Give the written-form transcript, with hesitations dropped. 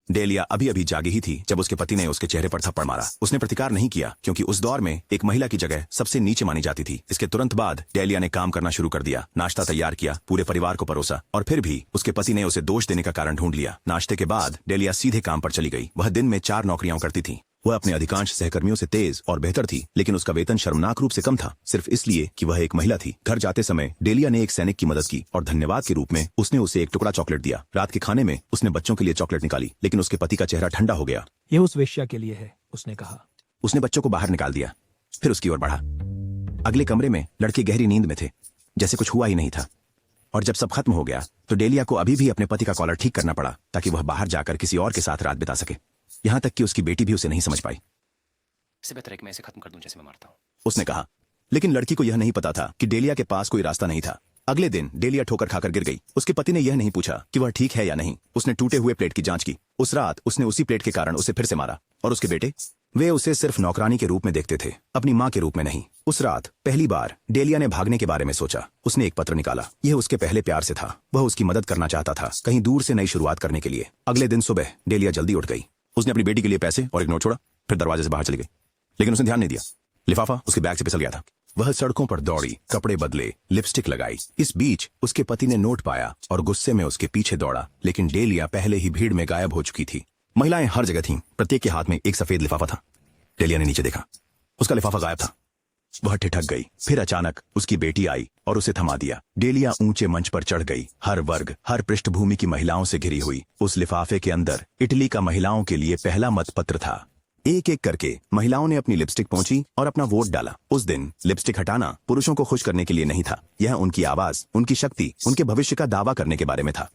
Dahlia अभी अभी जागी ही थी जब उसके पति ने उसके चेहरे पर थप्पड़ मारा। उसने प्रतिकार नहीं किया क्योंकि उस दौर में एक महिला की जगह सबसे नीचे मानी जाती थी। इसके तुरंत बाद डेलिया ने काम करना शुरू कर दिया, नाश्ता तैयार किया, पूरे परिवार को परोसा और फिर भी उसके पति ने उसे दोष देने का कारण ढूंढ लिया। नाश्ते के बाद डेलिया सीधे काम पर चली गई। वह दिन में 4 नौकरियां करती थी। वह अपने अधिकांश सहकर्मियों से तेज और बेहतर थी, लेकिन उसका वेतन शर्मनाक रूप से कम था, सिर्फ इसलिए कि वह एक महिला थी। घर जाते समय डेलिया ने एक सैनिक की मदद की और धन्यवाद के रूप में उसने उसे एक टुकड़ा चॉकलेट दिया। रात के खाने में उसने बच्चों के लिए चॉकलेट निकाली, लेकिन उसके पति का चेहरा ठंडा हो गया। यह उस वेश्या के लिए है, उसने कहा। उसने बच्चों को बाहर निकाल दिया, फिर उसकी ओर बढ़ा। अगले कमरे में लड़के गहरी नींद में थे, जैसे कुछ हुआ ही नहीं था। और जब सब खत्म हो गया तो डेलिया को अभी भी अपने पति का कॉलर ठीक करना पड़ा ताकि वह बाहर जाकर किसी और के साथ रात बिता सके। यहां तक कि उसकी बेटी भी उसे नहीं समझ पाई। इससे बेहतर है कि मैं इसे खत्म कर दूं जैसे मैं मारता हूं, उसने कहा। लेकिन लड़की को यह नहीं पता था कि डेलिया के पास कोई रास्ता नहीं था। अगले दिन डेलिया ठोकर खाकर गिर गई। उसके पति ने यह नहीं पूछा कि वह ठीक है या नहीं। उसने टूटे हुए प्लेट की जांच की। उस रात उसने उसी प्लेट के कारण उसे फिर से मारा। और उसके बेटे, वे उसे सिर्फ नौकरानी के रूप में देखते थे, अपनी मां के रूप में नहीं। उस रात पहली बार डेलिया ने भागने के बारे में सोचा। उसने एक पत्र निकाला। यह उसके पहले प्यार से था। वह उसकी मदद करना चाहता था, कहीं दूर से नई शुरुआत करने के लिए। अगले दिन सुबह डेलिया जल्दी उठ गई। उसने अपनी बेटी के लिए पैसे और एक नोट छोड़ा, फिर दरवाजे से बाहर चली गई। लेकिन उसने ध्यान नहीं दिया, लिफाफा उसके बैग से फिसल गया था। वह सड़कों पर दौड़ी, कपड़े बदले, लिपस्टिक लगाई। इस बीच उसके पति ने नोट पाया और गुस्से में उसके पीछे दौड़ा, लेकिन डेलिया पहले ही भीड़ में गायब हो चुकी थी। महिलाएं हर जगह थीं, प्रत्येक के हाथ में एक सफेद लिफाफा था। डेलिया ने नीचे देखा, उसका लिफाफा गायब था। वह ठिठक गई। फिर अचानक उसकी बेटी आई और उसे थमा दिया। डेलिया ऊंचे मंच पर चढ़ गई, हर वर्ग, हर पृष्ठभूमि की महिलाओं से घिरी हुई। उस लिफाफे के अंदर इटली का महिलाओं के लिए पहला मतपत्र था। एक एक करके महिलाओं ने अपनी लिपस्टिक पोंछी और अपना वोट डाला। उस दिन लिपस्टिक हटाना पुरुषों को खुश करने के लिए नहीं था, यह उनकी आवाज, उनकी शक्ति, उनके भविष्य का दावा करने के बारे में था।